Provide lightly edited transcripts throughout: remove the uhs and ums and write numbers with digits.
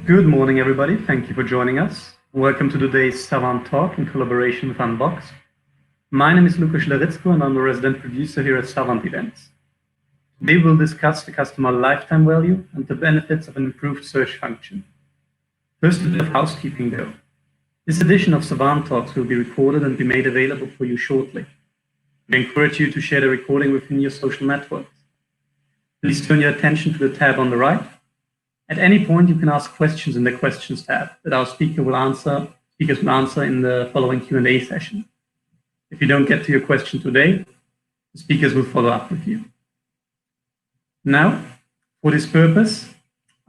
Good morning, everybody. Thank you for joining us. Welcome to today's Savant Talk in collaboration with Unbox. My name is Lukas Schlerizko, and I'm a resident producer here at Savant Events. Today we'll discuss the customer lifetime value and the benefits of an improved search function. First, a bit of housekeeping though. This edition of Savant Talks will be recorded and be made available for you shortly. We encourage you to share the recording within your social networks. Please turn your attention to the tab on the right. At any point, you can ask questions in the Questions tab that our speakers will answer in the following Q&A session. If you don't get to your question today, the speakers will follow up with you. Now, for this purpose,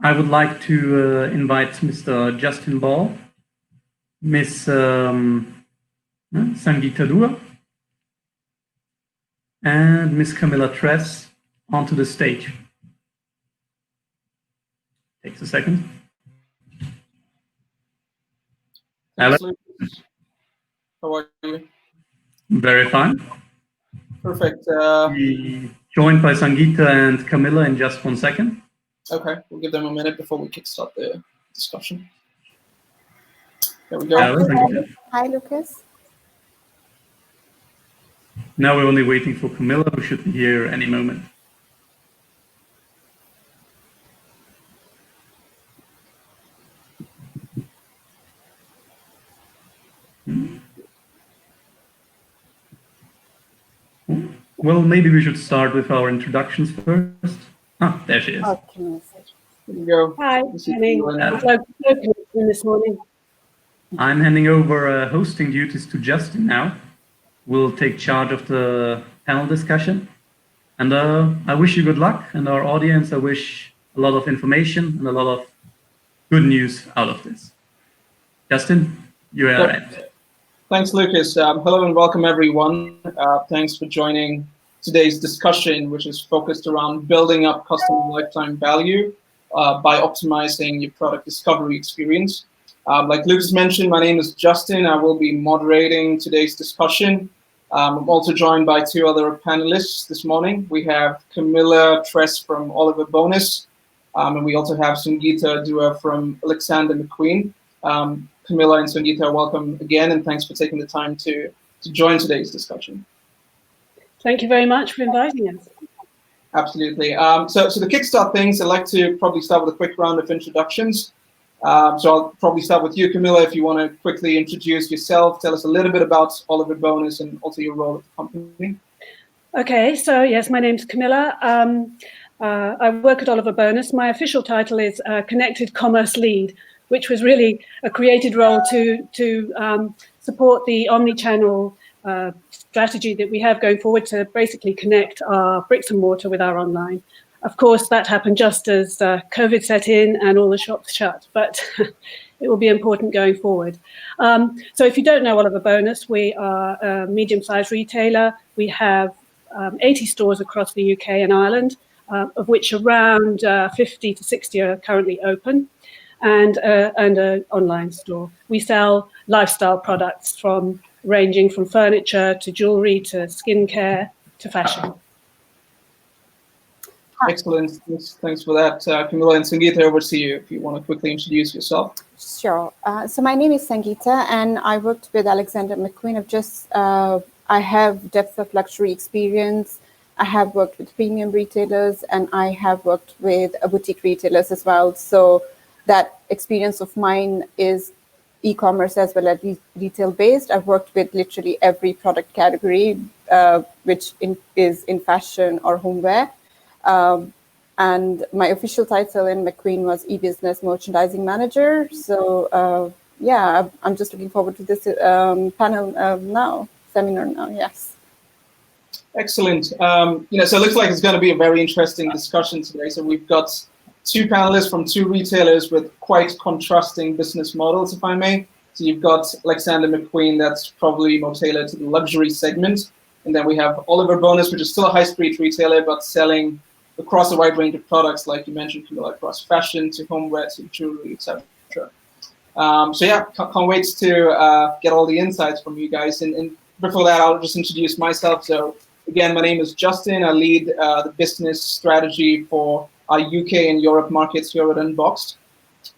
I would like to invite Mr. Justin Ball, Ms. Sangeeta Dua, and Ms. Camilla Tress onto the stage. Takes a second. Hello. How are you? Very fine. Perfect. Be joined by Sangeeta and Camilla in just 1 second. Okay, we'll give them a minute before we kickstart the discussion. There we go. Hi, Lucas. Now we're only waiting for Camilla, who should be here any moment. Well, maybe we should start with our introductions first. Ah, there she is. Okay. Here we go. Hi, Jenny. This morning. I'm handing over hosting duties to Justin now. We'll take charge of the panel discussion. And I wish you good luck. And our audience, I wish a lot of information and a lot of good news out of this. Justin, you are it. Thanks, Lucas. Hello and welcome, everyone. Thanks for joining today's discussion, which is focused around building up customer lifetime value by optimizing your product discovery experience. Like Lucas mentioned, my name is Justin. I will be moderating today's discussion. I'm also joined by 2 other panelists this morning. We have Camilla Tress from Oliver Bonas, and we also have Sangeeta Dua from Alexander McQueen. Camilla and Sangeeta, welcome again, and thanks for taking the time to join today's discussion. Thank you very much for inviting us. Absolutely. So to kickstart things, I'd like to probably start with a quick round of introductions. So I'll probably start with you, Camilla, if you want to quickly introduce yourself, tell us a little bit about Oliver Bonas and also your role at the company. Okay, so yes, my name's Camilla. I work at Oliver Bonas. My official title is Connected Commerce Lead, which was really a created role to support the omni-channel strategy that we have going forward to basically connect our bricks and mortar with our online. Of course, that happened just as COVID set in and all the shops shut, but it will be important going forward. So if you don't know Oliver Bonas, we are a medium-sized retailer. We have 80 stores across the UK and Ireland, of which around 50 to 60 are currently open, and an online store. We sell lifestyle products ranging from furniture to jewelry to skincare to fashion. Excellent. Thanks for that. Camilla and Sangeeta, over to you if you want to quickly introduce yourself. Sure. So my name is Sangeeta, and I worked with Alexander McQueen. I have depth of luxury experience. I have worked with premium retailers, and I have worked with boutique retailers as well. So that experience of mine is e-commerce as well as retail based. I've worked with literally every product category, which is in fashion or homeware. And my official title in McQueen was e-business merchandising manager. So yeah, I'm just looking forward to this seminar now. Yes. Excellent. So it looks like it's going to be a very interesting discussion today. So we've got 2 panelists from 2 retailers with quite contrasting business models, if I may. So you've got Alexander McQueen, that's probably more tailored to the luxury segment. And then we have Oliver Bonas, which is still a high street retailer, but selling across a wide range of products, like you mentioned, Camilla, across fashion to homeware to jewelry, etc. So yeah, can't wait to get all the insights from you guys. And before that, I'll just introduce myself. So again, my name is Justin. I lead the business strategy for our UK and Europe markets here at Unboxed.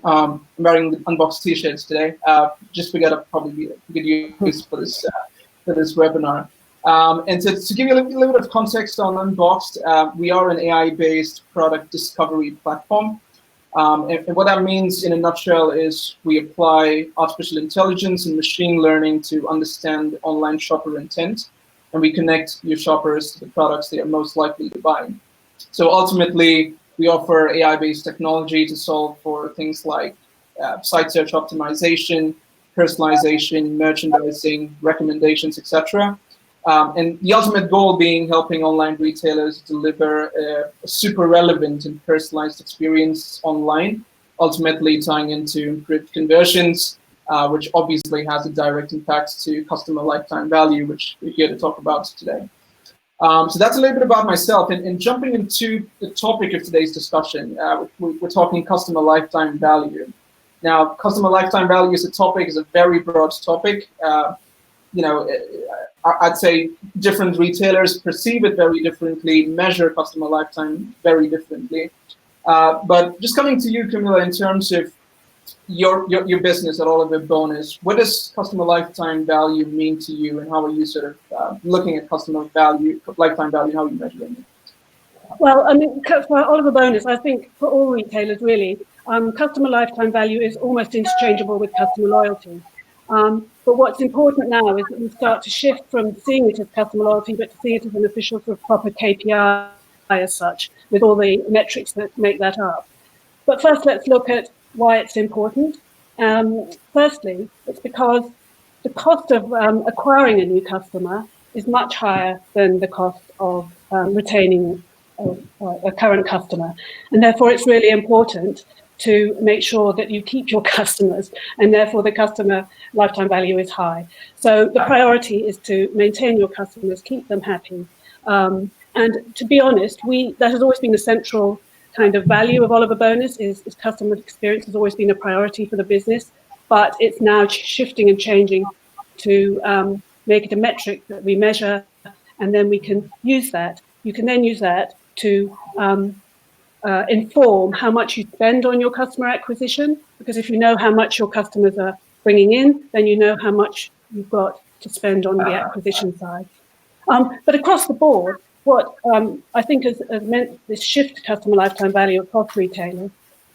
I'm wearing the unboxed t-shirts today. Just figured I'd probably be a good use for this webinar. And to give you a little bit of context on Unboxed, we are an AI-based product discovery platform. And what that means in a nutshell is we apply artificial intelligence and machine learning to understand online shopper intent, and we connect your shoppers to the products they are most likely to buy. So ultimately, we offer AI-based technology to solve for things like site search optimization, personalization, merchandising, recommendations, etc. And the ultimate goal being helping online retailers deliver a super relevant and personalized experience online, ultimately tying into improved conversions, which obviously has a direct impact to customer lifetime value, which we're here to talk about today. So that's a little bit about myself. And jumping into the topic of today's discussion, we're talking customer lifetime value. Now, customer lifetime value as a topic is a very broad topic. I'd say different retailers perceive it very differently, measure customer lifetime very differently. But just coming to you, Camilla, in terms of your business at Oliver Bonas, what does customer lifetime value mean to you, and how are you sort of looking at customer lifetime value, how are you measuring it? Well, I mean, for Oliver Bonas, I think for all retailers really, customer lifetime value is almost interchangeable with customer loyalty. But what's important now is that we start to shift from seeing it as customer loyalty, but to see it as an official sort of proper KPI as such, with all the metrics that make that up. But first, let's look at why it's important. Firstly, it's because the cost of acquiring a new customer is much higher than the cost of retaining a current customer. And therefore, it's really important to make sure that you keep your customers, and therefore the customer lifetime value is high. So the priority is to maintain your customers, keep them happy. And to be honest, that has always been the central kind of value of Oliver Bonas, is customer experience has always been a priority for the business, but it's now shifting and changing to make it a metric that we measure, and then we can use that. You can then use that to inform how much you spend on your customer acquisition, because if you know how much your customers are bringing in, then you know how much you've got to spend on the acquisition side. But across the board, what I think has meant this shift to customer lifetime value across retailers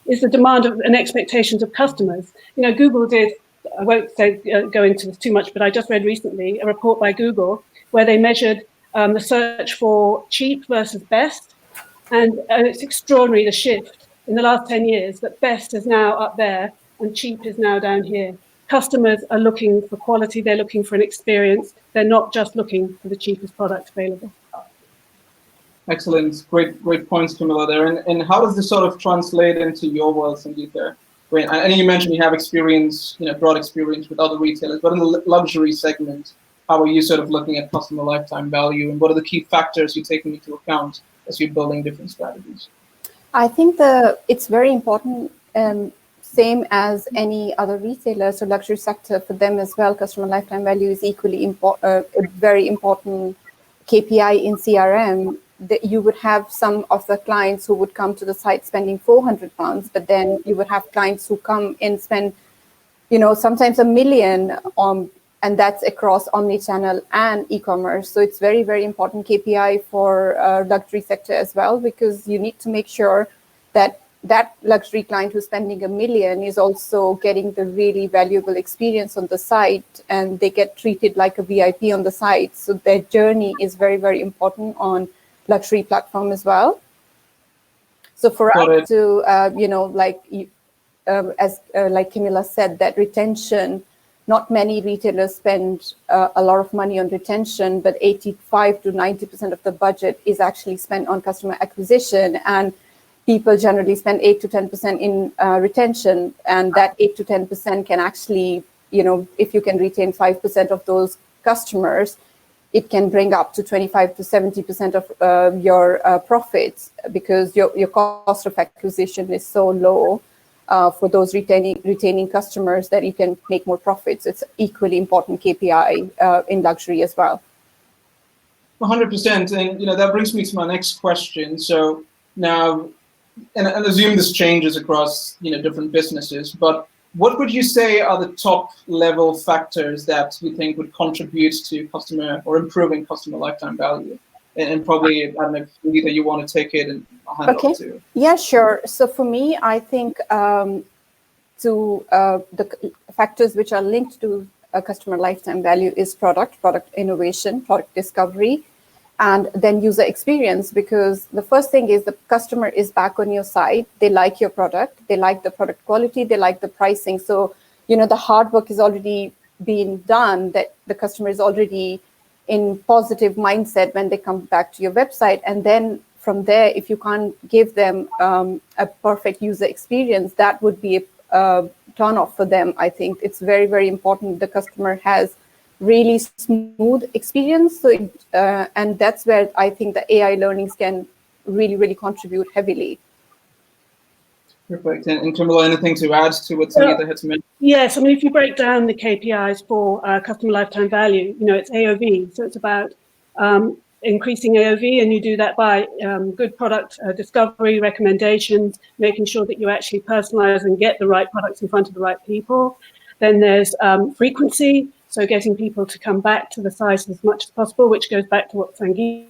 is the demand of and expectations of customers. Google did, I won't go into this too much, but I just read recently a report by Google where they measured the search for cheap versus best. And it's extraordinary, the shift in the last 10 years, that best is now up there and cheap is now down here. Customers are looking for quality, they're looking for an experience, they're not just looking for the cheapest product available. Excellent, great points, Camilla, there. And how does this sort of translate into your world, Sangeeta? I know you mentioned you have experience, broad experience with other retailers, but in the luxury segment, how are you sort of looking at customer lifetime value, and what are the key factors you're taking into account as you're building different strategies? I think it's very important, same as any other retailer, so luxury sector, for them as well, customer lifetime value is equally a very important KPI in CRM. That you would have some of the clients who would come to the site spending £400, but then you would have clients who come and spend, sometimes $1 million and that's across omnichannel and e-commerce. So it's very, very important KPI for luxury sector as well, because you need to make sure that that luxury client who's spending $1 million is also getting the really valuable experience on the site, and they get treated like a VIP on the site. So their journey is very, very important on luxury platform as well. So for us to, like Camilla said, that retention, not many retailers spend a lot of money on retention, but 85 to 90% of the budget is actually spent on customer acquisition, and people generally spend 8 to 10% in retention, and that 8 to 10% can actually, if you can retain 5% of those customers, it can bring up to 25 to 70% of your profits, because your cost of acquisition is so low for those retaining customers that you can make more profits. It's equally important KPI in luxury as well. 100%, and that brings me to my next question. So now, and assume this changes across different businesses, but what would you say are the top level factors that you think would contribute to customer or improving customer lifetime value? And probably, I don't know if either you want to take it and I'll hand it off to you. Yeah, sure. So for me, I think the factors which are linked to a customer lifetime value is product innovation, product discovery, and then user experience, because the first thing is the customer is back on your site. They like your product. They like the product quality. They like the pricing. So, the hard work is already being done, that the customer is already in positive mindset when they come back to your website. And then from there, if you can't give them a perfect user experience, that would be a turn off for them. I think it's very, very important the customer has really smooth experience. So, and that's where I think the AI learnings can really, really contribute heavily. Perfect. And Camilla, anything to add to what Sangeeta had mentioned? Yes, I mean, if you break down the KPIs for customer lifetime value, it's AOV. So it's about increasing AOV, and you do that by good product discovery, recommendations, making sure that you actually personalize and get the right products in front of the right people. Then there's frequency, so getting people to come back to the site as much as possible, which goes back to what Sangeeta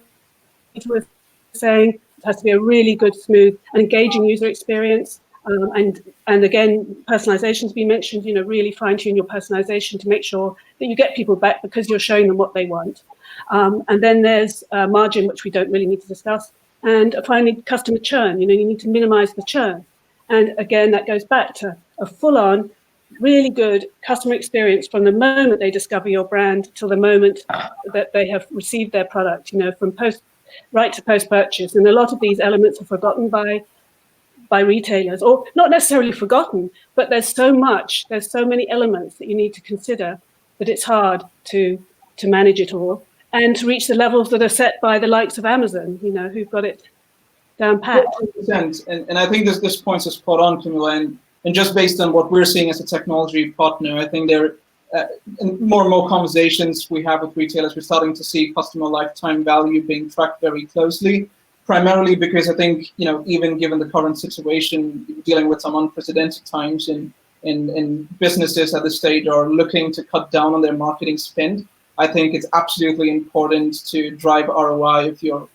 was saying. It has to be a really good, smooth, and engaging user experience. And again, personalization to be mentioned, really fine-tune your personalization to make sure that you get people back because you're showing them what they want. And then there's margin, which we don't really need to discuss. And finally, customer churn. You need to minimize the churn. And again, that goes back to a full-on, really good customer experience from the moment they discover your brand till the moment that they have received their product, from right to post-purchase. And a lot of these elements are forgotten by retailers, or not necessarily forgotten, but there's so many elements that you need to consider that it's hard to manage it all and to reach the levels that are set by the likes of Amazon, who've got it down pat. 100%. And I think this point is spot on, Camilla, and just based on what we're seeing as a technology partner, I think there in more and more conversations we have with retailers, we're starting to see customer lifetime value being tracked very closely. Primarily because I think, even given the current situation, dealing with some unprecedented times in businesses at this stage are looking to cut down on their marketing spend. I think it's absolutely important to drive ROI of your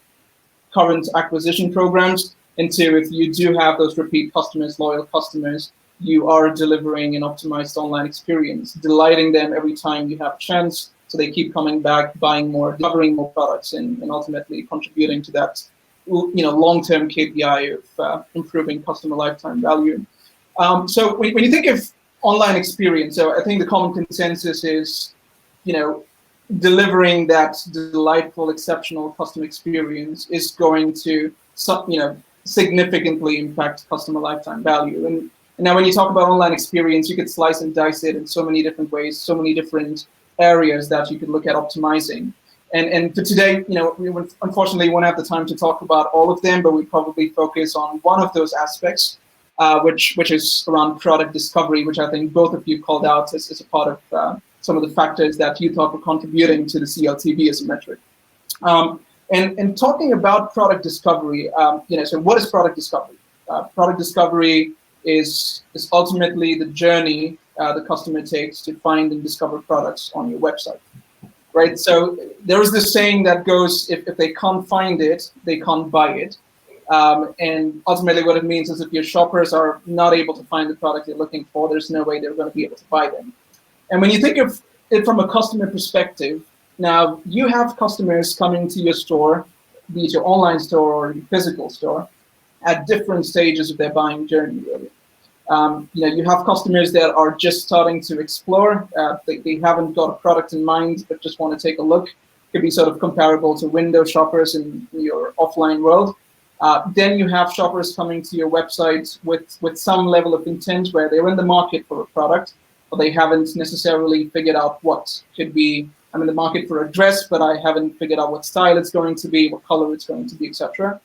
current acquisition programs into if you do have those repeat customers, loyal customers, you are delivering an optimized online experience, delighting them every time you have a chance, so they keep coming back, buying more, delivering more products, and ultimately contributing to that long-term KPI of improving customer lifetime value. So when you think of online experience, so I think the common consensus is, delivering that delightful, exceptional customer experience is going to, significantly impact customer lifetime value. And now when you talk about online experience, you could slice and dice it in so many different ways, so many different areas that you could look at optimizing. And for today, we unfortunately won't have the time to talk about all of them, but we probably focus on one of those aspects, which is around product discovery, which I think both of you called out as a part of some of the factors that you thought were contributing to the CLTV as a metric. And talking about product discovery, so what is product discovery? Product discovery is ultimately the journey the customer takes to find and discover products on your website. Right, so there is this saying that goes, if they can't find it, they can't buy it. And ultimately what it means is if your shoppers are not able to find the product they're looking for, there's no way they're going to be able to buy them. And when you think of it from a customer perspective, now you have customers coming to your store, be it your online store or your physical store, at different stages of their buying journey, really. You have customers that are just starting to explore. They haven't got a product in mind, but just want to take a look. Could be sort of comparable to window shoppers in your offline world. Then you have shoppers coming to your website with some level of intent where they're in the market for a product, but they haven't necessarily figured out what. Could be, I'm in the market for a dress, but I haven't figured out what style it's going to be, what color it's going to be, etc.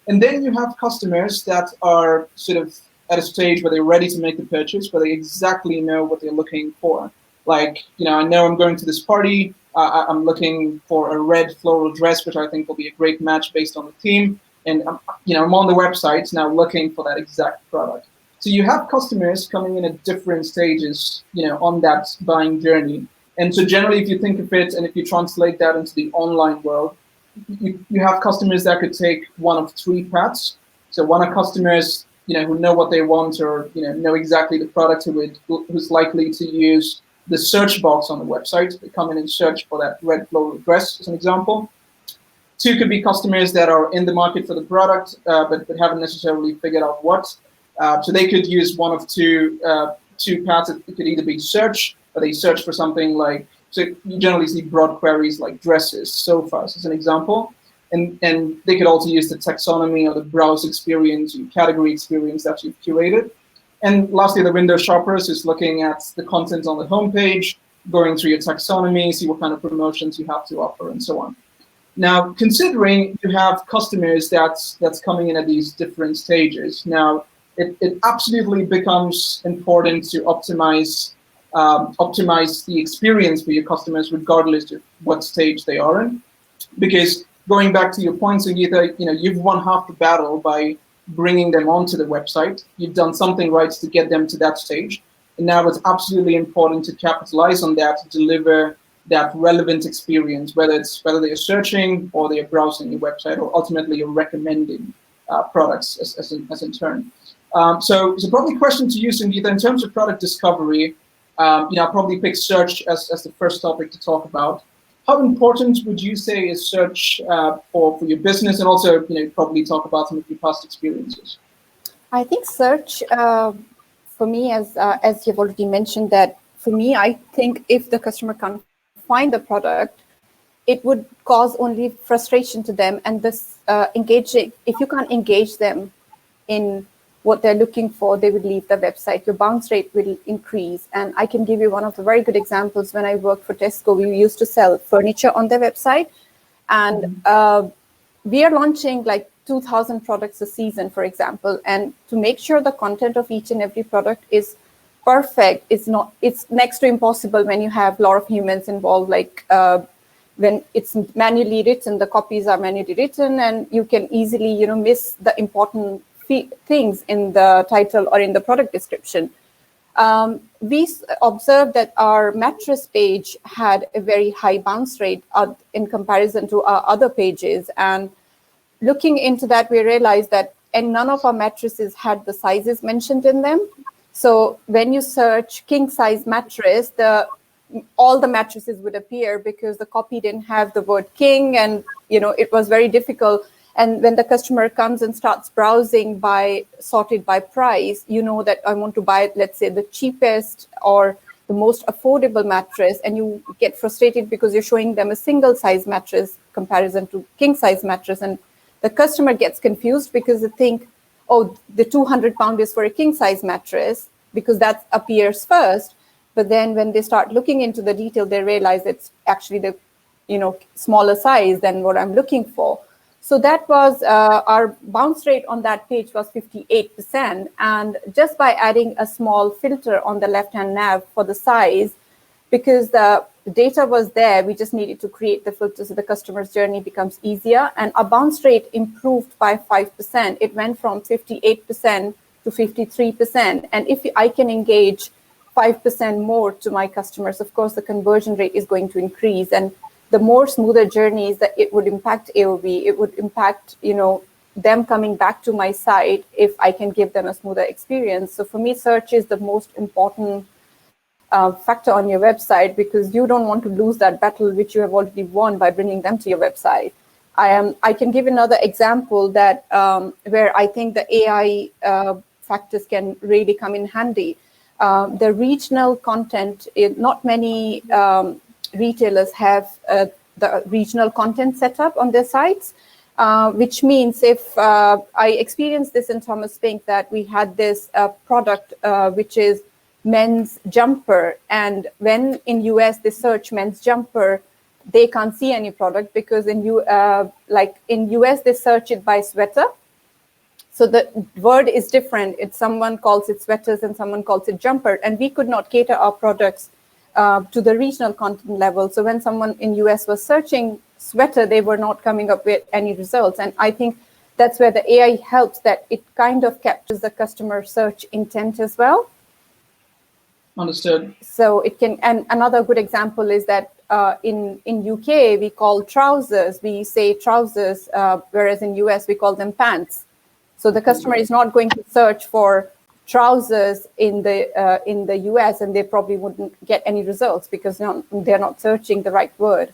And then you have customers that are sort of at a stage where they're ready to make the purchase, where they exactly know what they're looking for. Like, I know I'm going to this party, I'm looking for a red floral dress, which I think will be a great match based on the theme, and I'm on the website now looking for that exact product. So you have customers coming in at different stages, on that buying journey. And so generally, if you think of it and if you translate that into the online world, you have customers that could take one of three paths. So one are customers, who know what they want, or know exactly the product, who's likely to use the search box on the website. They come in and search for that red floral dress, as an example. Two could be customers that are in the market for the product, but haven't necessarily figured out what. So they could use one of two paths. It could either be search, or they search for something like, so you generally see broad queries like dresses, sofas, as an example. And they could also use the taxonomy or the browse experience, or category experience that you've curated. And lastly, the window shoppers is looking at the content on the homepage, going through your taxonomy, see what kind of promotions you have to offer, and so on. Now, considering you have customers that's coming in at these different stages, now it absolutely becomes important to optimize the experience for your customers, regardless of what stage they are in. Because going back to your point, Sangeeta, you've won half the battle by bringing them onto the website. You've done something right to get them to that stage. And now it's absolutely important to capitalize on that, to deliver that relevant experience, whether they're searching or they're browsing your website, or ultimately you're recommending products as in turn. So probably a question to you, Sangeeta, in terms of product discovery, I'll probably pick search as the first topic to talk about. How important would you say is search for your business, and also probably talk about some of your past experiences? I think search for me, as you've already mentioned, that for me, I think if the customer can't find the product, it would cause only frustration to them. And this engaging, if you can't engage them in what they're looking for, they would leave the website. Your bounce rate will increase. And I can give you one of the very good examples. When I worked for Tesco, we used to sell furniture on their website. And we are launching like 2,000 products a season, for example. And to make sure the content of each and every product is perfect, it's next to impossible when you have a lot of humans involved, like when it's manually written, the copies are manually written, and you can easily, miss the important things in the title or in the product description. We observed that our mattress page had a very high bounce rate in comparison to our other pages. And looking into that, we realized that none of our mattresses had the sizes mentioned in them. So when you search king size mattress, all the mattresses would appear because the copy didn't have the word king, and it was very difficult. And when the customer comes and starts browsing sorted by price, that I want to buy, let's say, the cheapest or the most affordable mattress, and you get frustrated because you're showing them a single size mattress comparison to king size mattress, and the customer gets confused because they think, oh, the 200 pound is for a king size mattress because that appears first. But then when they start looking into the detail, they realize it's actually the smaller size than what I'm looking for. So that was our bounce rate on that page was 58%. And just by adding a small filter on the left-hand nav for the size, because the data was there, we just needed to create the filter so the customer's journey becomes easier. And our bounce rate improved by 5%. It went from 58% to 53%. And if I can engage 5% more to my customers, of course, the conversion rate is going to increase. And the more smoother journeys that it would impact AOV, it would impact, them coming back to my site if I can give them a smoother experience. So for me, search is the most important factor on your website, because you don't want to lose that battle which you have already won by bringing them to your website. I can give another example that where I think the AI factors can really come in handy. The regional content, not many retailers have the regional content set up on their sites, which means if I experienced this in Thomas Pink, that we had this product which is men's jumper, and when in US they search men's jumper, they can't see any product because in US they search it by sweater. So the word is different. Someone calls it sweaters and someone calls it jumper, and we could not cater our products to the regional content level. So when someone in US was searching sweater, they were not coming up with any results. And I think that's where the AI helps, that it kind of captures the customer search intent as well. Understood. So it can, and another good example is that in UK, we call trousers, we say trousers, whereas in US, we call them pants. So the customer is not going to search for trousers in the US, and they probably wouldn't get any results because they're not searching the right word.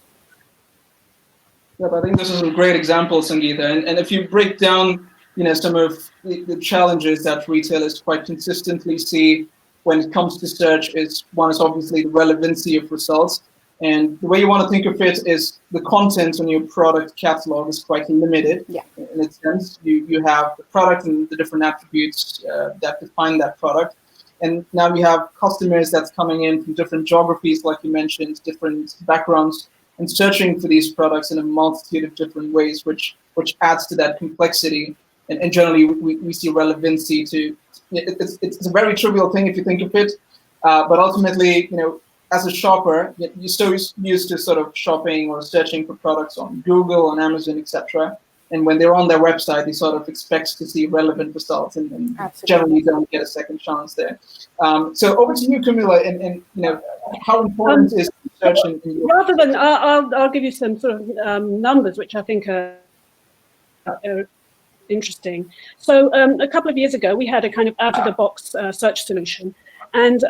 Yeah, I think this is a great example, Sangeeta. And if you break down, some of the challenges that retailers quite consistently see when it comes to search, one is obviously the relevancy of results. And the way you want to think of it is the content on your product catalog is quite limited. Yeah. In a sense. You have the product and the different attributes that define that product. And now you have customers that's coming in from different geographies, like you mentioned, different backgrounds, and searching for these products in a multitude of different ways, which adds to that complexity. And generally, we see relevancy to, it's a very trivial thing if you think of it, but ultimately, as a shopper, you're so used to sort of shopping or searching for products on Google, on Amazon, etc. And when they're on their website, they sort of expect to see relevant results, and generally don't get a second chance there. So over to you, Camilla, and how important is search in your... Rather than, I'll give you some sort of numbers, which I think are interesting. So a couple of years ago, we had a kind of out-of-the-box search solution. And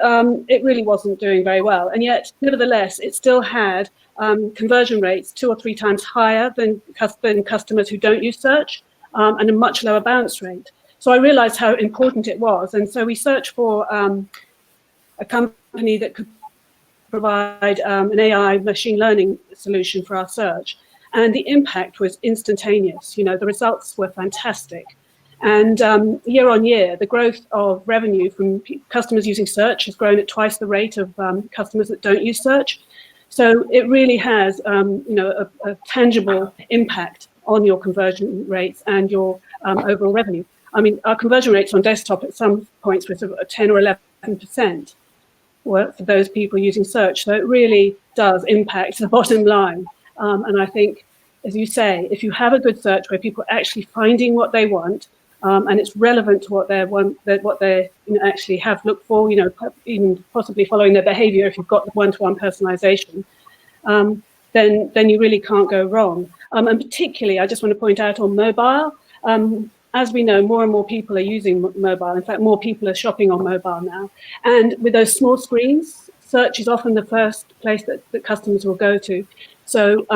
it really wasn't doing very well. And yet, nevertheless, it still had conversion rates 2 or 3 times higher than customers who don't use search, and a much lower bounce rate. So I realized how important it was. And so we searched for a company that could provide an AI machine learning solution for our search. And the impact was instantaneous. The results were fantastic. And year on year, the growth of revenue from customers using search has grown at twice the rate of customers that don't use search. So it really has, a tangible impact on your conversion rates and your overall revenue. I mean, our conversion rates on desktop at some points were sort of 10 or 11% for those people using search. So it really does impact the bottom line. And I think, as you say, if you have a good search where people are actually finding what they want, and it's relevant to what they actually have looked for, even possibly following their behavior if you've got one-to-one personalization, then you really can't go wrong. And particularly, I just want to point out on mobile, as we know, more and more people are using mobile. In fact, more people are shopping on mobile now. And with those small screens, search is often the first place that customers will go to. So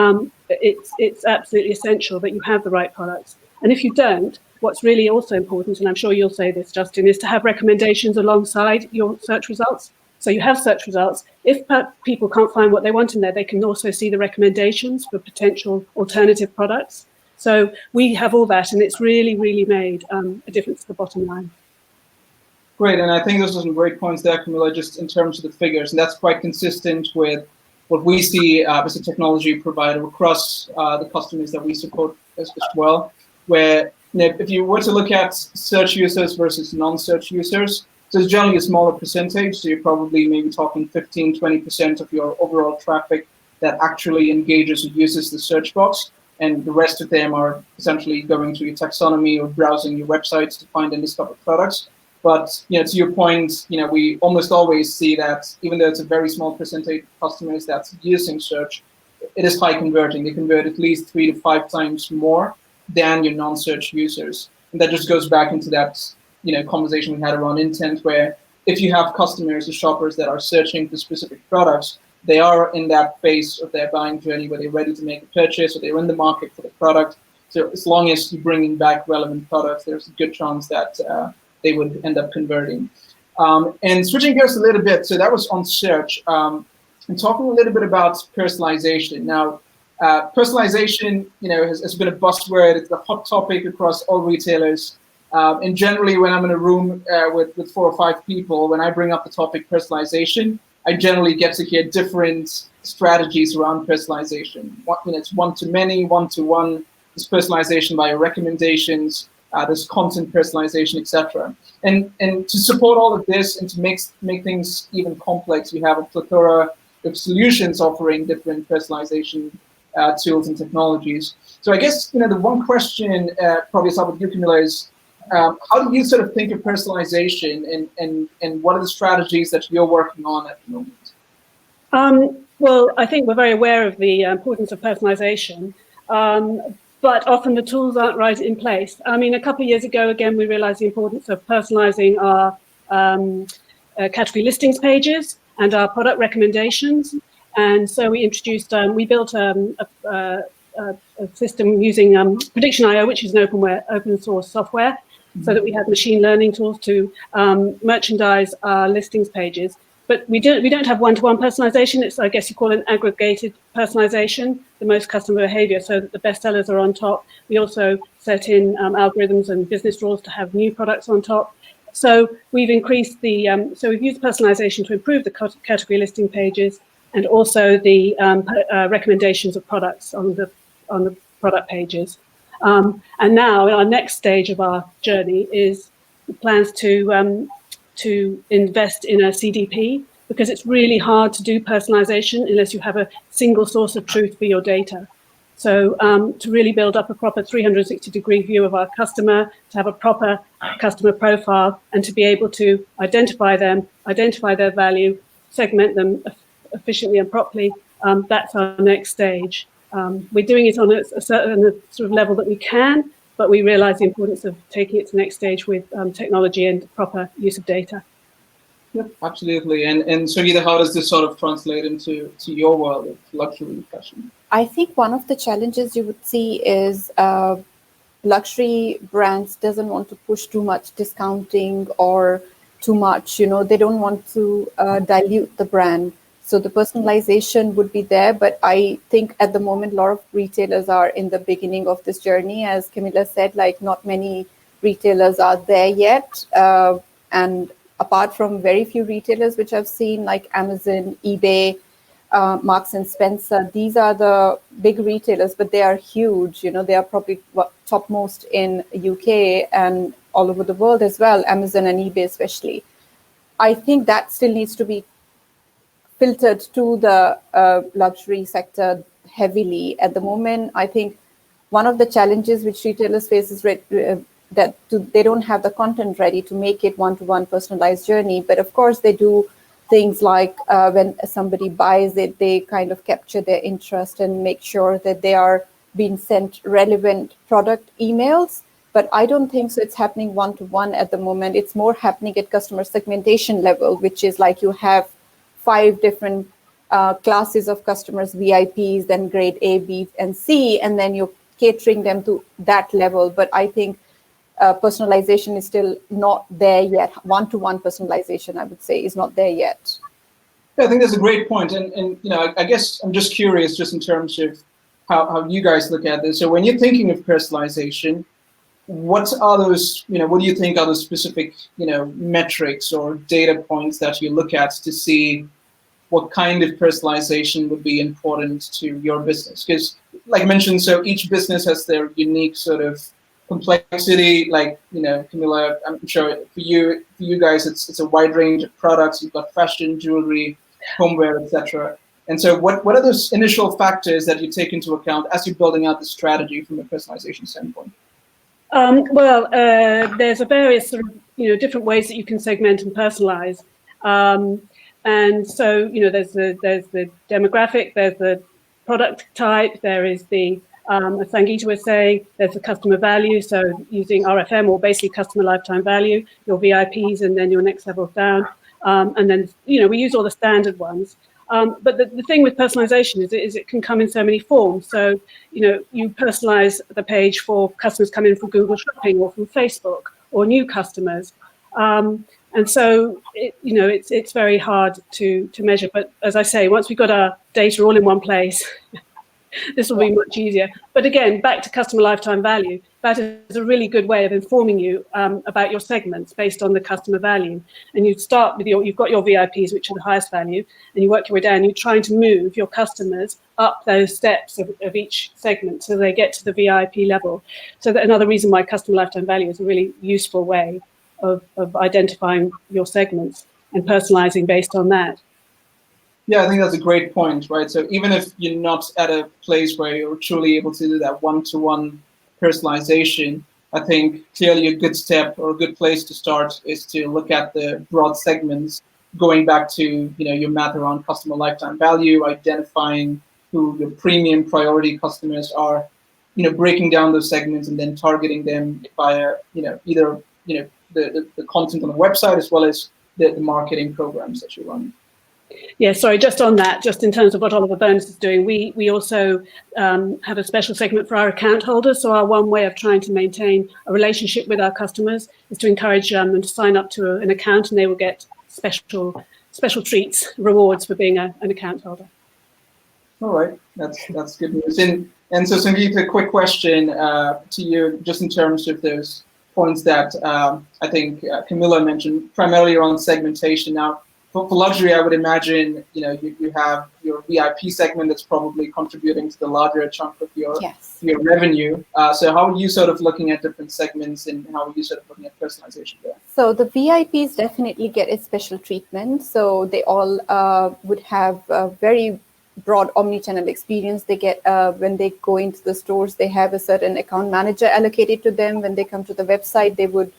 it's absolutely essential that you have the right products. And if you don't, what's really also important, and I'm sure you'll say this, Justin, is to have recommendations alongside your search results. So you have search results. If people can't find what they want in there, they can also see the recommendations for potential alternative products. So we have all that, and it's really, really made a difference to the bottom line. Great, and I think those are some great points there, Camilla, just in terms of the figures, and that's quite consistent with what we see as a technology provider across the customers that we support as well, where if you were to look at search users versus non-search users, so it's generally a smaller percentage, so you're probably maybe talking 15–20% of your overall traffic that actually engages or uses the search box, and the rest of them are essentially going through your taxonomy or browsing your websites to find and discover products. But to your point, we almost always see that even though it's a very small percentage of customers that's using search, it is high converting. They convert at least 3 to 5 times more than your non-search users. And that just goes back into that conversation we had around intent, where if you have customers or shoppers that are searching for specific products, they are in that phase of their buying journey where they're ready to make a purchase or they're in the market for the product. So as long as you're bringing back relevant products, there's a good chance that they would end up converting. And switching gears a little bit, so that was on search, and talking a little bit about personalization. Now, personalization, has been a buzzword. It's a hot topic across all retailers. And generally, when I'm in a room with 4 or 5 people, when I bring up the topic personalization, I generally get to hear different strategies around personalization. It's one-to-many, one-to-one. There's personalization via recommendations. There's content personalization, etc. And to support all of this and to make things even complex, we have a plethora of solutions offering different personalization tools and technologies. So I guess, the one question probably start with you, Camilla, is how do you sort of think of personalization, and what are the strategies that you're working on at the moment? Well, I think we're very aware of the importance of personalization, but often the tools aren't right in place. I mean, a couple of years ago, again, we realized the importance of personalizing our category listings pages and our product recommendations. And so we introduced, we built a system using Prediction.io, which is an open source software, so that we had machine learning tools to merchandise our listings pages. But we don't have one-to-one personalization. It's, I guess you call it, an aggregated personalization, the most customer behavior, so that the bestsellers are on top. We also set in algorithms and business rules to have new products on top. So we've increased the, so we've used personalization to improve the category listing pages and also the recommendations of products on the product pages. And now our next stage of our journey is plans to invest in a CDP, because it's really hard to do personalization unless you have a single source of truth for your data. So to really build up a proper 360-degree view of our customer, to have a proper customer profile, and to be able to identify them, identify their value, segment them efficiently and properly, that's our next stage. We're doing it on a certain sort of level that we can, but we realize the importance of taking it to the next stage with technology and proper use of data. Yep, absolutely. And Sangeeta, how does this sort of translate into your world of luxury fashion? I think one of the challenges you would see is luxury brands doesn't want to push too much discounting or too much, they don't want to dilute the brand. So the personalization would be there, but I think at the moment, a lot of retailers are in the beginning of this journey. As Camilla said, like not many retailers are there yet. And apart from very few retailers, which I've seen, like Amazon, eBay, Marks and Spencer, these are the big retailers, but they are huge. They are probably topmost in UK and all over the world as well, Amazon and eBay especially. I think that still needs to be filtered to the luxury sector heavily. At the moment, I think one of the challenges which retailers face is that they don't have the content ready to make it one-to-one personalized journey. But of course, they do things like when somebody buys it, they kind of capture their interest and make sure that they are being sent relevant product emails. But I don't think so it's happening one-to-one at the moment. It's more happening at customer segmentation level, which is like you have 5 different classes of customers, VIPs, then grade A, B, and C, and then you're catering them to that level. But I think personalization is still not there yet. One-to-one personalization, I would say, is not there yet. Yeah, I think that's a great point. And I guess I'm just curious, just in terms of how you guys look at this. So when you're thinking of personalization, what are those, what do you think are the specific, metrics or data points that you look at to see what kind of personalization would be important to your business? Because like I mentioned, so each business has their unique sort of complexity. Like, Camilla, I'm sure for you guys, it's a wide range of products. You've got fashion, jewelry, homeware, etc. And so what are those initial factors that you take into account as you're building out the strategy from a personalization standpoint? There's a various sort of, different ways that you can segment and personalize. And so, there's the demographic, there's the product type, there is the, as Sangeeta was saying, there's the customer value. So using RFM, or basically customer lifetime value, your VIPs, and then your next level down. And then, we use all the standard ones. But the thing with personalization is it can come in so many forms. So, you personalize the page for customers coming from Google Shopping or from Facebook or new customers. And so, it's very hard to measure. But as I say, once we've got our data all in one place, this will be much easier. But again, back to customer lifetime value, that is a really good way of informing you about your segments based on the customer value. And you start with you've got your VIPs, which are the highest value, and you work your way down. You're trying to move your customers up those steps of each segment so they get to the VIP level. So that another reason why customer lifetime value is a really useful way of identifying your segments and personalizing based on that. Yeah, I think that's a great point, right? So even if you're not at a place where you're truly able to do that one-to-one personalization, I think clearly a good step or a good place to start is to look at the broad segments, going back to your math around customer lifetime value, identifying who your premium priority customers are, breaking down those segments and then targeting them via either the content on the website as well as the marketing programs that you run. Yeah, sorry, just on that, just in terms of what Oliver Bonas is doing, we also have a special segment for our account holders. So our one way of trying to maintain a relationship with our customers is to encourage them to sign up to an account, and they will get special treats, rewards for being an account holder. All right, that's good news. And so Sangeeta, a quick question to you, just in terms of those points that I think Camilla mentioned, primarily around segmentation. Now, for luxury, I would imagine you have your VIP segment that's probably contributing to the larger chunk of your revenue. So how are you sort of looking at different segments, and how are you sort of looking at personalization there? So the VIPs definitely get a special treatment. So they all would have a very broad omni-channel experience. They get when they go into the stores, they have a certain account manager allocated to them. When they come to the website, they would.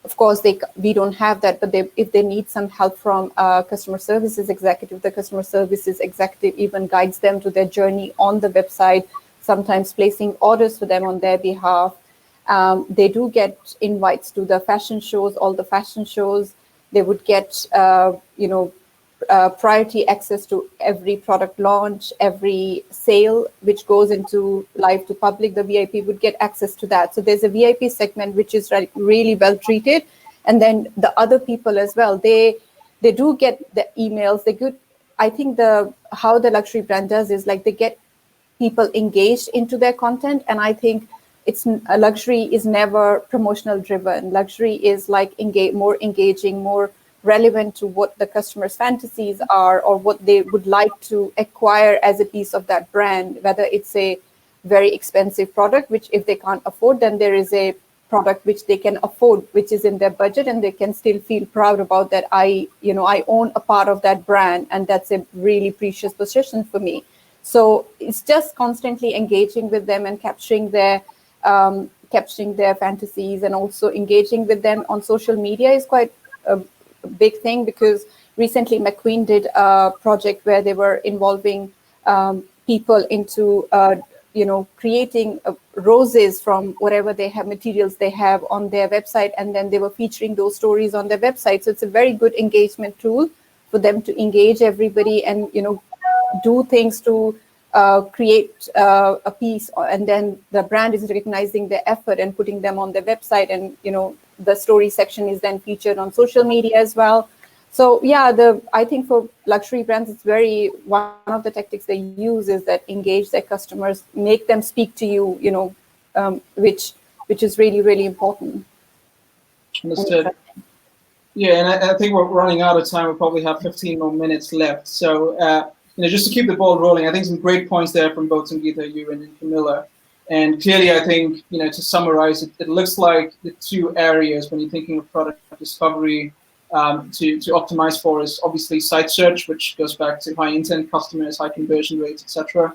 Of course, we don't have that, but if they need some help from customer services executive, the customer services executive even guides them to their journey on the website, sometimes placing orders for them on their behalf. They do get invites to the fashion shows, all the fashion shows. They would get, priority access to every product launch, every sale which goes into live to public. The VIP would get access to that. So there's a VIP segment which is really well treated, and then the other people as well. They do get the emails. I think how the luxury brand does is like they get people engaged into their content, and I think luxury is never promotional driven. Luxury is like more engaging, more relevant to what the customer's fantasies are or what they would like to acquire as a piece of that brand, whether it's a very expensive product, which if they can't afford, then there is a product which they can afford, which is in their budget, and they can still feel proud about that. I own a part of that brand, and that's a really precious possession for me. So it's just constantly engaging with them and capturing their fantasies, and also engaging with them on social media is quite a big thing, because recently McQueen did a project where they were involving people into creating roses from whatever materials they have on their website, and then they were featuring those stories on their website. So it's a very good engagement tool for them to engage everybody and do things to create a piece, and then the brand is recognizing their effort and putting them on their website, and the story section is then featured on social media as well. So yeah, I think for luxury brands, it's one of the tactics they use is that engage their customers, make them speak to you, which is really, really important. Understood. Yeah, and I think we're running out of time. We probably have 15 more minutes left. So just to keep the ball rolling, I think some great points there from both Sangeeta, you, and Camilla. And clearly, I think, to summarize, it looks like the two areas when you're thinking of product discovery to optimize for is obviously site search, which goes back to high intent customers, high conversion rates, etc.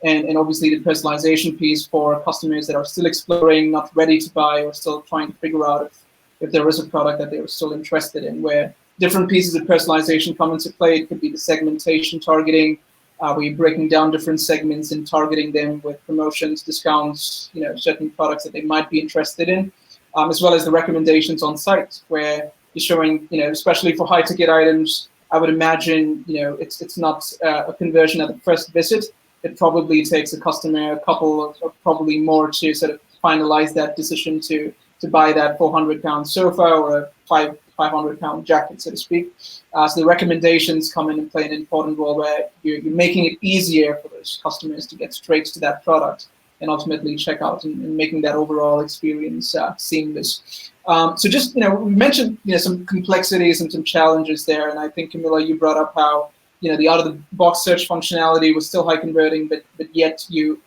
And obviously the personalization piece for customers that are still exploring, not ready to buy, or still trying to figure out if there is a product that they're still interested in, where different pieces of personalization come into play. It could be the segmentation targeting, where you're breaking down different segments and targeting them with promotions, discounts, certain products that they might be interested in, as well as the recommendations on site, where you're showing, especially for high ticket items, I would imagine, it's not a conversion at the first visit. It probably takes a customer a couple of probably more to sort of finalize that decision to buy that £400 sofa or a £500 jacket, so to speak. So the recommendations come in and play an important role, where you're making it easier for those customers to get straight to that product and ultimately check out, and making that overall experience seamless. So just, we mentioned some complexities and some challenges there, and I think, Camilla, you brought up how the out-of-the-box search functionality was still high converting, but yet you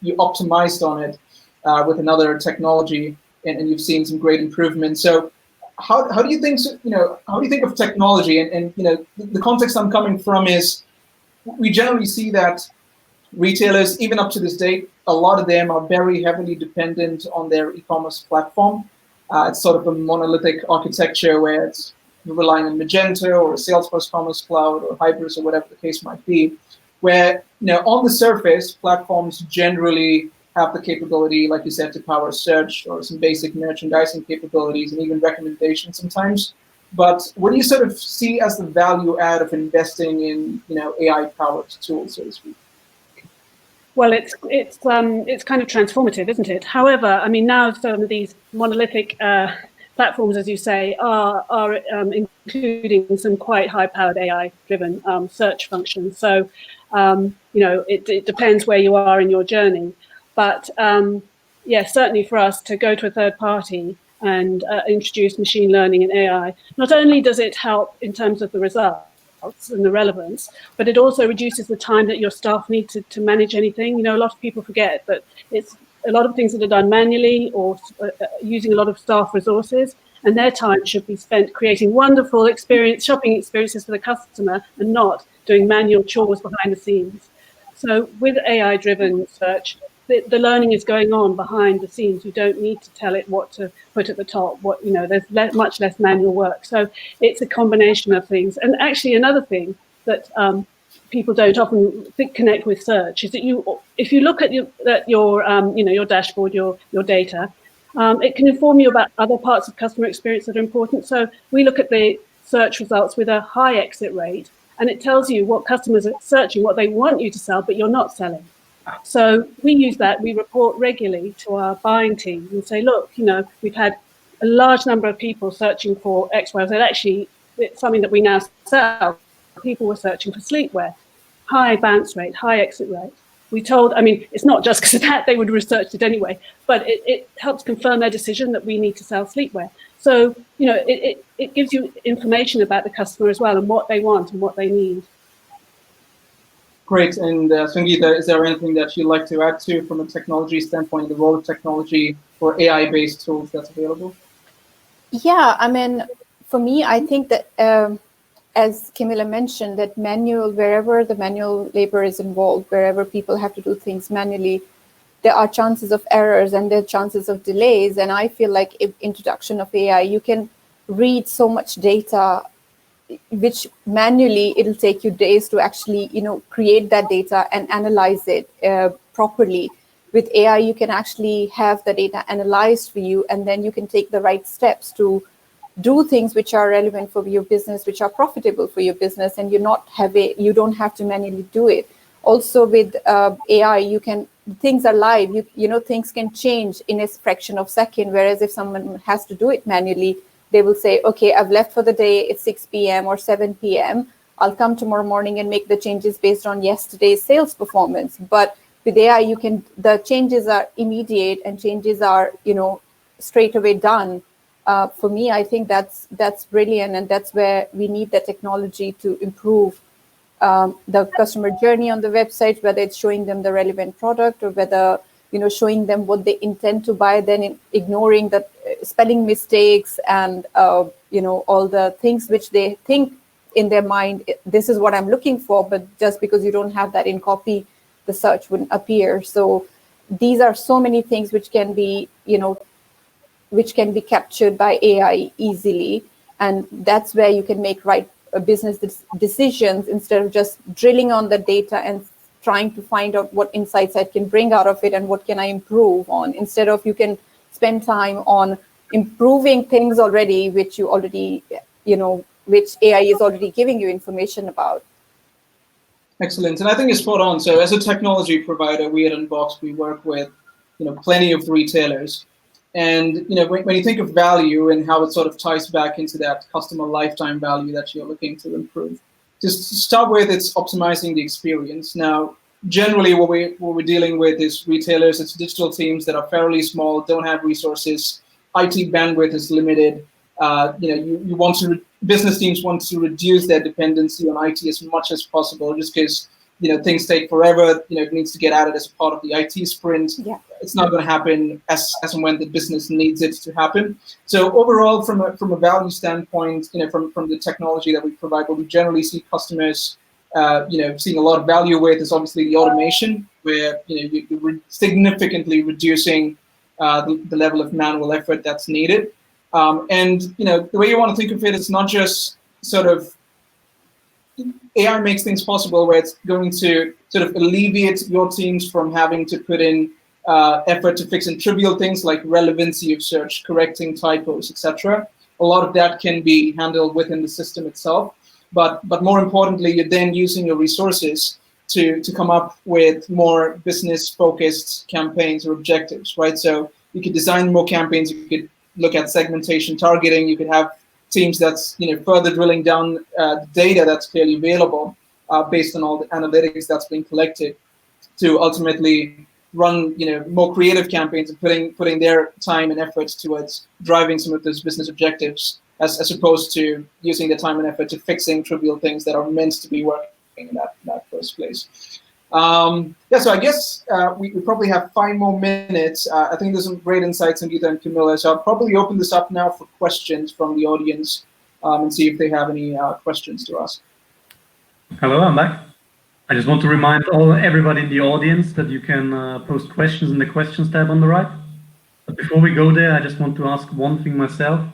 optimized on it with another technology, and you've seen some great improvements. So how do you think of technology? And the context I'm coming from is, we generally see that retailers, even up to this date, a lot of them are very heavily dependent on their e-commerce platform. It's sort of a monolithic architecture where it's relying on Magento or Salesforce Commerce Cloud or Hybris or whatever the case might be, where on the surface, platforms generally have the capability, like you said, to power search or some basic merchandising capabilities and even recommendations sometimes. But what do you sort of see as the value add of investing in AI-powered tools, so to speak? Well, it's kind of transformative, isn't it? However, I mean, now some of these monolithic platforms, as you say, are including some quite high-powered AI-driven search functions. So, it depends where you are in your journey. But yeah, certainly for us to go to a third party and introduce machine learning and AI, not only does it help in terms of the results and the relevance, but it also reduces the time that your staff need to manage anything. A lot of people forget that it's a lot of things that are done manually or using a lot of staff resources, and their time should be spent creating wonderful shopping experiences for the customer and not doing manual chores behind the scenes. So with AI-driven search, the learning is going on behind the scenes. You don't need to tell it what to put at the top. There's much less manual work. So it's a combination of things. And actually, another thing that people don't often connect with search is that if you look at your dashboard, your data, it can inform you about other parts of customer experience that are important. So we look at the search results with a high exit rate, and it tells you what customers are searching, what they want you to sell, but you're not selling. So we use that. We report regularly to our buying team and say, look, we've had a large number of people searching for X, Y, Z. Actually, it's something that we now sell. People were searching for sleepwear, high bounce rate, high exit rate. It's not just because of that, they would have researched it anyway, but it helps confirm their decision that we need to sell sleepwear. So, it gives you information about the customer as well and what they want and what they need. Great. And Sangeeta, is there anything that you'd like to add to from a technology standpoint, the role of technology or AI-based tools that's available? Yeah, for me, I think that as Camilla mentioned, that wherever the manual labor is involved, wherever people have to do things manually, there are chances of errors and there are chances of delays. And I feel like if introduction of AI, you can read so much data, which manually it'll take you days to actually, create that data and analyze it properly. With AI, you can actually have the data analyzed for you, and then you can take the right steps to do things which are relevant for your business, which are profitable for your business, and you don't have to manually do it. Also with AI, things are live, things can change in a fraction of a second, whereas if someone has to do it manually, they will say, okay, I've left for the day, it's 6 p.m. or 7 p.m. I'll come tomorrow morning and make the changes based on yesterday's sales performance. But with AI, the changes are immediate and changes are, straight away done. For me, I think that's brilliant, and that's where we need the technology to improve the customer journey on the website, whether it's showing them the relevant product or whether showing them what they intend to buy, then ignoring the spelling mistakes and all the things which they think in their mind, this is what I'm looking for, but just because you don't have that in copy, the search wouldn't appear. So these are so many things which can be captured by AI easily, and that's where you can make business decisions instead of just drilling on the data and trying to find out what insights I can bring out of it and what can I improve on. Instead of, you can spend time on improving things already, which which AI is already giving you information about. Excellent. And I think it's spot on. So as a technology provider, we at Unbox, we work with plenty of retailers. And when you think of value and how it sort of ties back into that customer lifetime value that you're looking to improve, just to start with, it's optimizing the experience. Now, generally, what we're dealing with is retailers. It's digital teams that are fairly small, don't have resources. IT bandwidth is limited. Business teams want to reduce their dependency on IT as much as possible, just because things take forever. It needs to get added as a part of the IT sprint. Yeah. It's not going to happen as and when the business needs it to happen. So overall, from a value standpoint, from the technology that we provide, what we generally see customers seeing a lot of value with is obviously the automation, where you're significantly reducing the level of manual effort that's needed. And the way you want to think of it is not just sort of AI makes things possible where it's going to sort of alleviate your teams from having to put in effort to fixing trivial things like relevancy of search, correcting typos, etc. A lot of that can be handled within the system itself. But more importantly, you're then using your resources to come up with more business-focused campaigns or objectives, right? So you could design more campaigns, you could look at segmentation, targeting, you could have teams that's further drilling down the data that's clearly available based on all the analytics that's been collected to ultimately run more creative campaigns and putting their time and efforts towards driving some of those business objectives as opposed to using the time and effort to fixing trivial things that are meant to be working in that first place. So I guess we probably have 5 more minutes. I think there's some great insights, Sangeeta and Camilla. So I'll probably open this up now for questions from the audience and see if they have any questions to ask. Hello, I'm back. I just want to remind everybody in the audience that you can post questions in the questions tab on the right. But before we go there, I just want to ask one thing myself.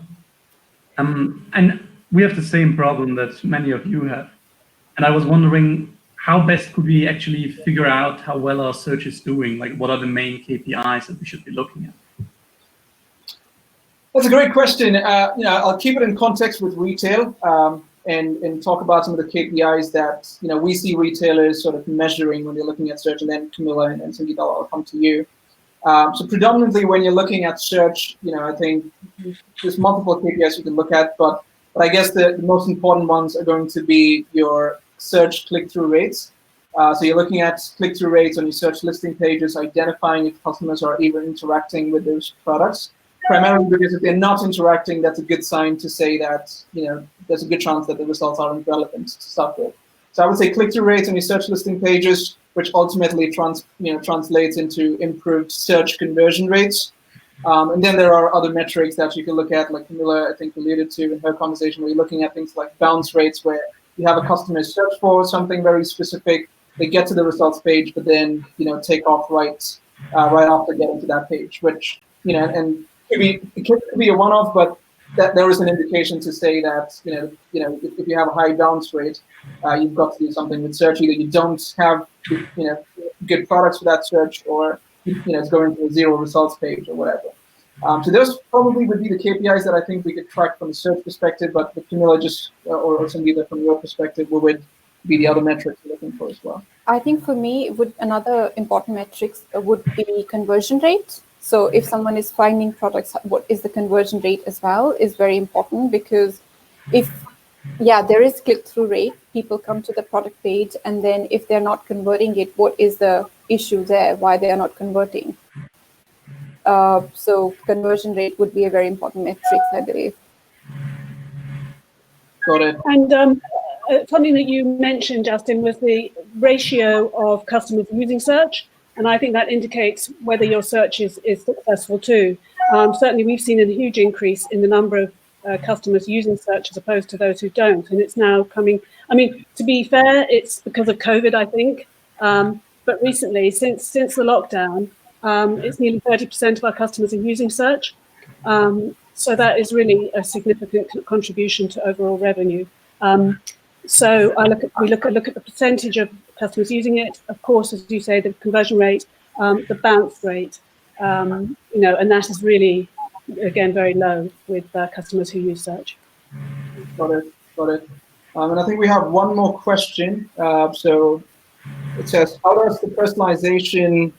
And we have the same problem that many of you have. And I was wondering, how best could we actually figure out how well our search is doing? Like, what are the main KPIs that we should be looking at? That's a great question. I'll keep it in context with retail and talk about some of the KPIs that we see retailers sort of measuring when they're looking at search. And then Camilla and Sangeeta, I'll come to you. So predominantly when you're looking at search, I think there's multiple KPIs you can look at, but I guess the most important ones are going to be your search click-through rates. So you're looking at click-through rates on your search listing pages, identifying if customers are even interacting with those products. Primarily because if they're not interacting, that's a good sign to say that there's a good chance that the results aren't relevant to start with. So I would say click-through rates on your search listing pages, which ultimately translates into improved search conversion rates. And then there are other metrics that you can look at, like Camilla, I think, alluded to in her conversation, where you're looking at things like bounce rates, where you have a customer search for something very specific, they get to the results page, but then take off right after getting to that page, which and it could be a one-off, but that there is an indication to say that if you have a high bounce rate, you've got to do something with search. Either you don't have good products for that search, or it's going to a 0 results page or whatever. So those probably would be the KPIs that I think we could track from a search perspective. But Camilla, just or Sangeeta, from your perspective, what would be the other metrics you're looking for as well? I think for me, another important metrics would be conversion rate. So if someone is finding products, what is the conversion rate as well is very important, because if there is click-through rate, people come to the product page, and then if they're not converting it, what is the issue there, why they are not converting? So conversion rate would be a very important metric, I believe. Got it. And something that you mentioned, Justin, was the ratio of customers using search. And I think that indicates whether your search is successful too. Certainly, we've seen a huge increase in the number of customers using search as opposed to those who don't. And it's now coming, I mean, to be fair, it's because of COVID, I think. But recently, since the lockdown, it's nearly 30% of our customers are using search. So that is really a significant contribution to overall revenue. So we look at the percentage of customers using it. Of course, as you say, the conversion rate, the bounce rate, and that is really, again, very low with customers who use search. Got it. And I think we have one more question. So it says, how does the personalization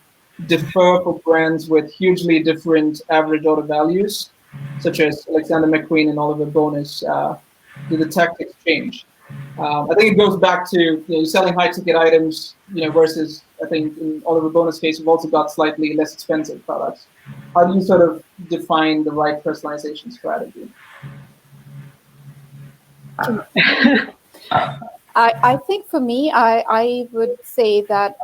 differ for brands with hugely different average order values, such as Alexander McQueen and Oliver Bonas? Do the tactics change? I think it goes back to selling high-ticket items, versus I think in Oliver Bonas' case, we've also got slightly less expensive products. How do you sort of define the right personalization strategy? I think for me, I would say that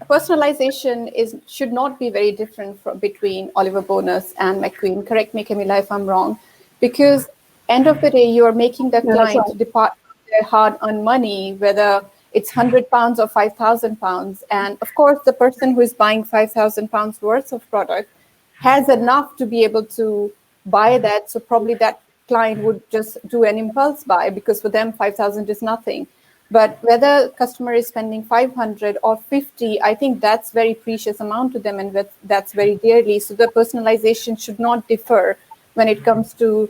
personalization should not be very different between Oliver Bonas and McQueen. Correct me, Camilla, if I'm wrong, because end of the day, you are making the client depart from their hard-earned money, whether it's £100 or £5,000. And of course, the person who is buying £5,000 worth of product has enough to be able to buy that. So probably that client would just do an impulse buy, because for them 5,000 is nothing. But whether customer is spending 500 or 50, I think that's very precious amount to them, and that's very dearly. So the personalization should not differ when it comes to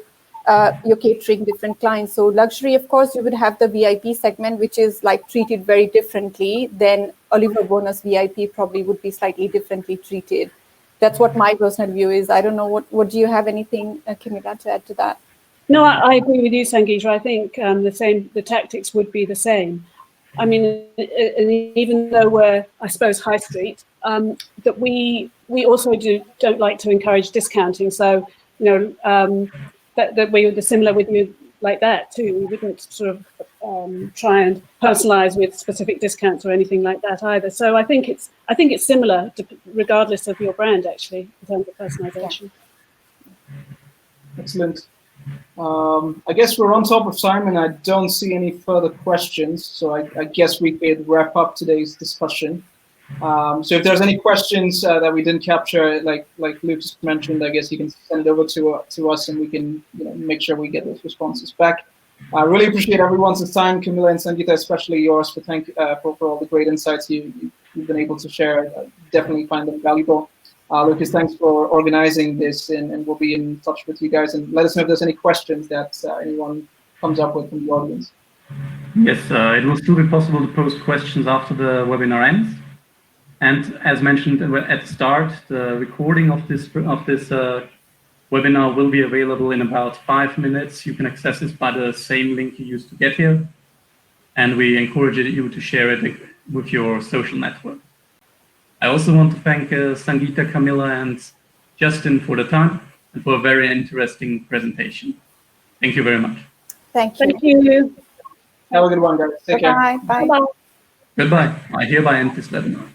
you're catering different clients. So luxury, of course, you would have the VIP segment, which is like treated very differently. Then Oliver Bonas VIP probably would be slightly differently treated. That's what my personal view is. I don't know, what do you have anything, Camilla, to add to that? No, I agree with you, Sangeeta. I think the tactics would be the same. I mean, even though we're, I suppose, high street, that we also don't like to encourage discounting. So, that we were similar with you like that too. We wouldn't sort of try and personalize with specific discounts or anything like that either. So I think it's similar regardless of your brand, actually, in terms of personalization. Excellent. I guess we're on top of time, and I don't see any further questions. So I guess we could wrap up today's discussion. So if there's any questions that we didn't capture, like Lucas mentioned, I guess you can send it over to us, and we can make sure we get those responses back. I really appreciate everyone's time, Camilla and Sangeeta, especially yours, for all the great insights you've been able to share. I definitely find them valuable. Lucas, thanks for organizing this, and we'll be in touch with you guys, and let us know if there's any questions that anyone comes up with from the audience. Yes, it will still be possible to post questions after the webinar ends. And as mentioned at the start, the recording of this webinar will be available in about 5 minutes. You can access this by the same link you used to get here. And we encourage you to share it with your social network. I also want to thank Sangeeta, Camilla, and Justin for the time and for a very interesting presentation. Thank you very much. Thank you. Thank you. Have a good one, guys. Take care. Bye. Bye. Bye. Goodbye. I hereby end this webinar.